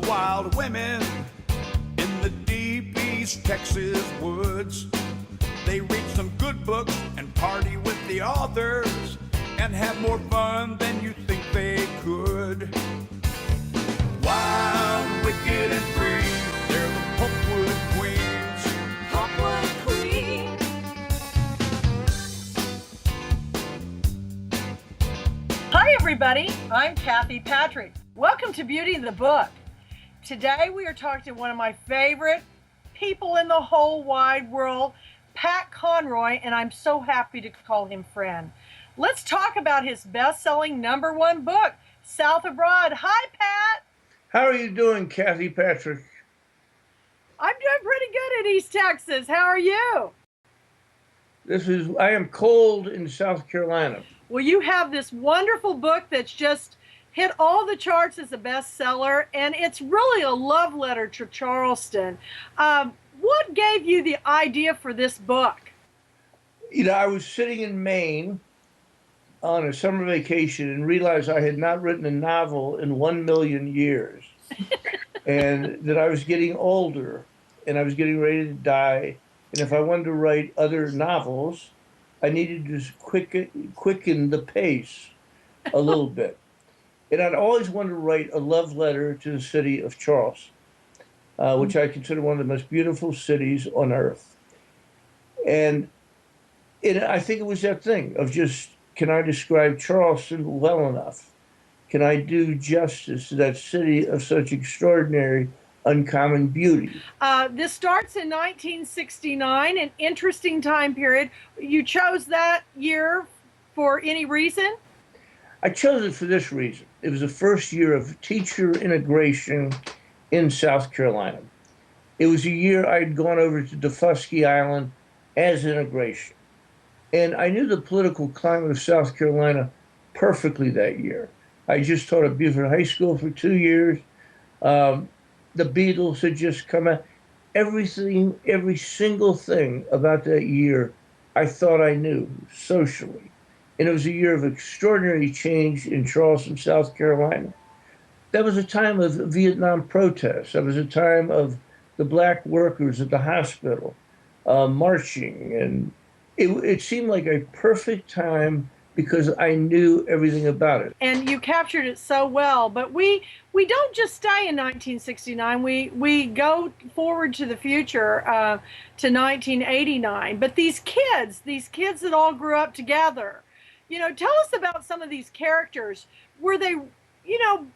wild women in the deep East Texas woods. They read some good books and party with the authors and have more fun than you think they could. Wild, wicked, and free, they're the Pulpwood Queens. Pulpwood Queens. Hi everybody, I'm Kathy Patrick. Welcome to Beauty in the Book. Today we are talking to one of my favorite people in the whole wide world, Pat Conroy, and I'm so happy to call him friend. Let's talk about his best-selling #1 book, South Abroad. Hi, Pat. How are you doing, Kathy Patrick? I'm doing pretty good in East Texas. How are you? I am cold in South Carolina. Well, you have this wonderful book that's just hit all the charts as a bestseller, and it's really a love letter to Charleston. What gave you the idea for this book? I was sitting in Maine on a summer vacation and realized I had not written a novel in 1,000,000 years, and that I was getting older, and I was getting ready to die, and if I wanted to write other novels, I needed to quicken the pace a little bit. And I'd always wanted to write a love letter to the city of Charleston, which I consider one of the most beautiful cities on earth. And I think it was that thing of just, can I describe Charleston well enough? Can I do justice to that city of such extraordinary, uncommon beauty? This starts in 1969, an interesting time period. You chose that year for any reason? I chose it for this reason. It was the first year of teacher integration in South Carolina. It was a year I'd gone over to Defusky Island as integration. And I knew the political climate of South Carolina perfectly that year. I just taught at Beaufort High School for 2 years. The Beatles had just come out. Everything, every single thing about that year, I thought I knew socially. And it was a year of extraordinary change in Charleston, South Carolina. That was a time of Vietnam protests. That was a time of the black workers at the hospital marching. And it seemed like a perfect time because I knew everything about it. And you captured it so well. But we don't just stay in 1969. We go forward to the future, to 1989. But these kids that all grew up together, tell us about some of these characters. Were they,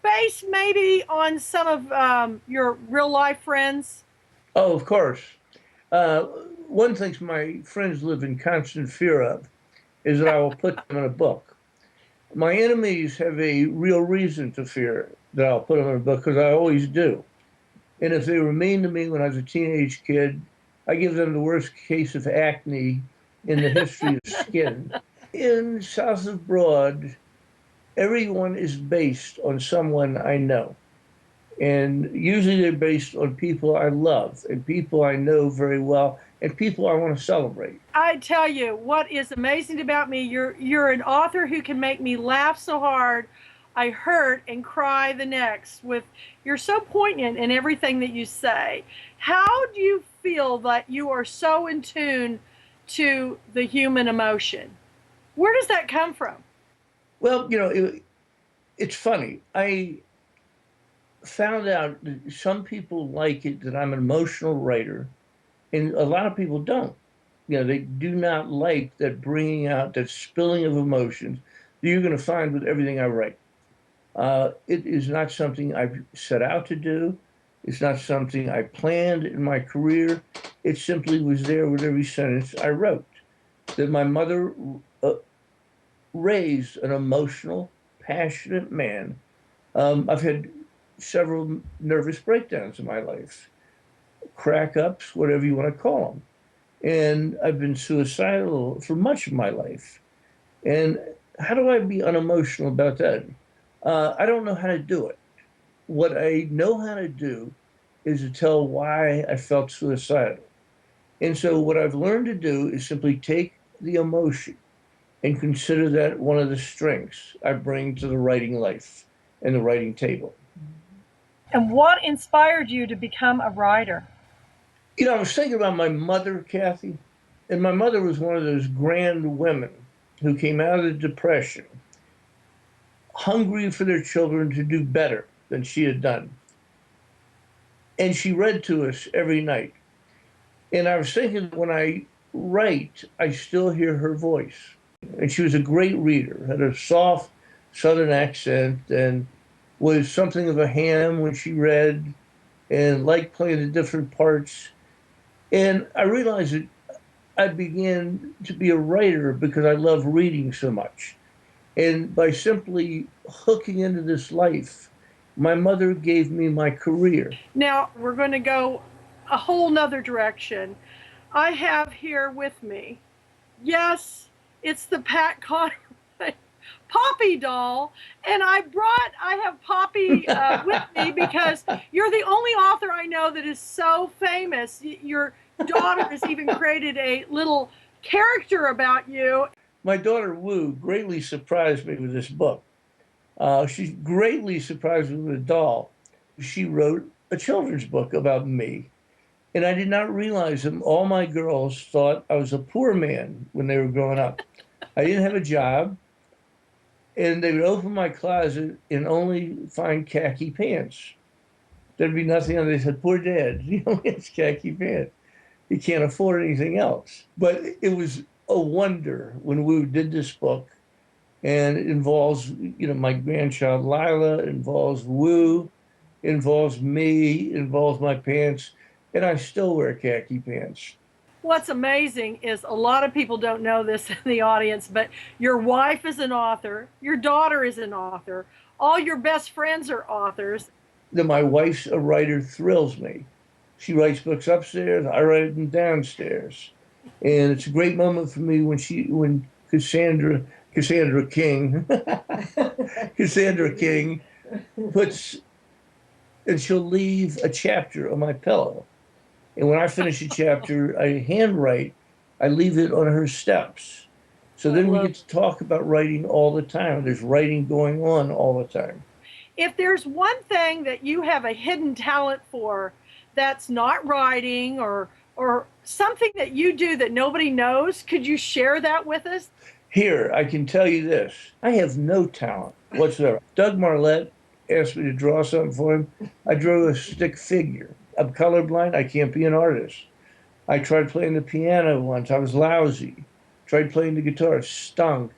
based maybe on some of your real life friends? Oh, of course. One thing my friends live in constant fear of is that I will put them in a book. My enemies have a real reason to fear that I'll put them in a book, because I always do. And if they were mean to me when I was a teenage kid, I give them the worst case of acne in the history of skin. In South of Broad, everyone is based on someone I know. And usually they're based on people I love and people I know very well and people I want to celebrate. I tell you, what is amazing about me, you're an author who can make me laugh so hard I hurt and cry the next. You're so poignant in everything that you say. How do you feel that you are so in tune to the human emotion? Where does that come from? Well, it's funny. I found out that some people like it, that I'm an emotional writer, and a lot of people don't. They do not like that bringing out, that spilling of emotions that you're going to find with everything I write. It is not something I've set out to do. It's not something I planned in my career. It simply was there with every sentence I wrote. That my mother raised an emotional, passionate man. I've had several nervous breakdowns in my life, crack-ups, whatever you want to call them. And I've been suicidal for much of my life. And how do I be unemotional about that? I don't know how to do it. What I know how to do is to tell why I felt suicidal. And so what I've learned to do is simply take the emotion and consider that one of the strengths I bring to the writing life and the writing table. And what inspired you to become a writer? You know, I was thinking about my mother, Kathy, and my mother was one of those grand women who came out of the Depression hungry for their children to do better than she had done. And she read to us every night. And I was thinking, when I write, I still hear her voice. And she was a great reader, had a soft Southern accent, and was something of a ham when she read, and liked playing the different parts. And I realized that I began to be a writer because I love reading so much. And by simply hooking into this life, my mother gave me my career. Now we're going to go a whole nother direction. I have here with me, yes, it's the Pat Conroy Poppy doll, and I have Poppy with me because you're the only author I know that is so famous. Your daughter has even created a little character about you. My daughter Wu greatly surprised me with this book. She greatly surprised me with a doll. She wrote a children's book about me. And I did not realize that all my girls thought I was a poor man when they were growing up. I didn't have a job. And they would open my closet and only find khaki pants. There'd be nothing on it. They said, poor dad, he only has khaki pants. He can't afford anything else. But it was a wonder when we did this book. And it involves, my grandchild Lila, it involves Wu, it involves me, it involves my pants. And I still wear khaki pants. What's amazing is a lot of people don't know this in the audience, but your wife is an author, your daughter is an author, all your best friends are authors. That my wife's a writer thrills me. She writes books upstairs, I write them downstairs. And it's a great moment for me when Cassandra King Cassandra King puts, and she'll leave a chapter on my pillow. And when I finish a chapter, I handwrite, I leave it on her steps. So then we get to talk about writing all the time. There's writing going on all the time. If there's one thing that you have a hidden talent for that's not writing or something that you do that nobody knows, could you share that with us? Here, I can tell you this. I have no talent whatsoever. Doug Marlette asked me to draw something for him. I drew a stick figure. I'm colorblind. I can't be an artist. I tried playing the piano once. I was lousy. Tried playing the guitar. Stunk.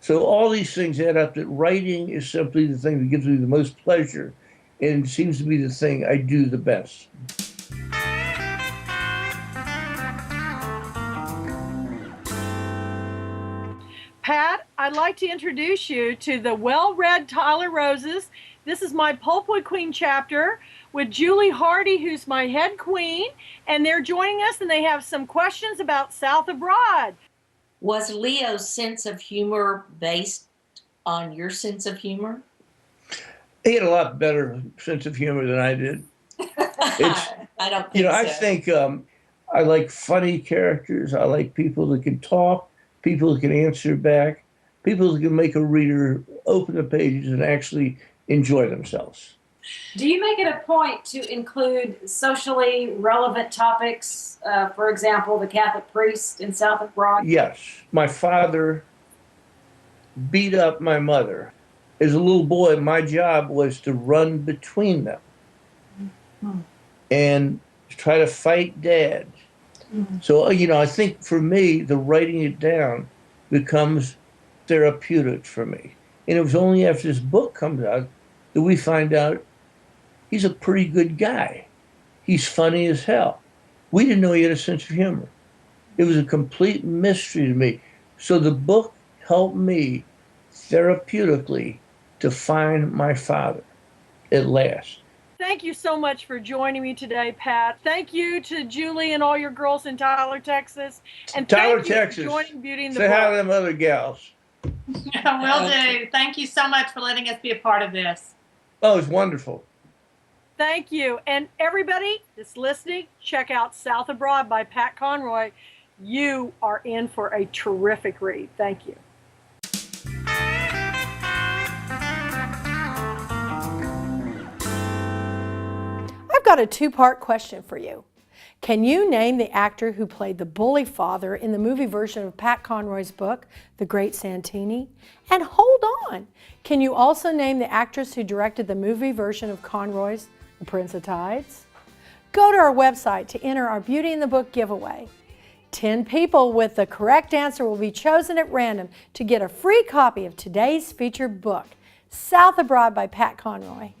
So all these things add up that writing is simply the thing that gives me the most pleasure and seems to be the thing I do the best. Pat, I'd like to introduce you to the well-read Tyler Roses. This is my Pulpwood Queen chapter with Julie Hardy, who's my head queen, and they're joining us, and they have some questions about South Abroad. Was Leo's sense of humor based on your sense of humor? He had a lot better sense of humor than I did. I don't think I think I like funny characters. I like people that can talk, people that can answer back, people that can make a reader open the pages and actually enjoy themselves. Do you make it a point to include socially relevant topics, for example, the Catholic priest in South Abroad? Yes. My father beat up my mother. As a little boy, my job was to run between them and try to fight Dad. So, I think for me, the writing it down becomes therapeutic for me. And it was only after this book comes out that we find out he's a pretty good guy. He's funny as hell. We didn't know he had a sense of humor. It was a complete mystery to me. So the book helped me therapeutically to find my father at last. Thank you so much for joining me today, Pat. Thank you to Julie and all your girls in Tyler, Texas. And Tyler, thank you Texas. for joining Beauty in the Say Book. hi to them other gals. Will do. Thank you so much for letting us be a part of this. Oh, it's wonderful. Thank you. And everybody that's listening, check out South Abroad by Pat Conroy. You are in for a terrific read. Thank you. got a two-part question for you. Can you name the actor who played the bully father in the movie version of Pat Conroy's book, The Great Santini? And hold on, can you also name the actress who directed the movie version of Conroy's The Prince of Tides? Go to our website to enter our Beauty in the Book giveaway. 10 people with the correct answer will be chosen at random to get a free copy of today's featured book, South Abroad by Pat Conroy.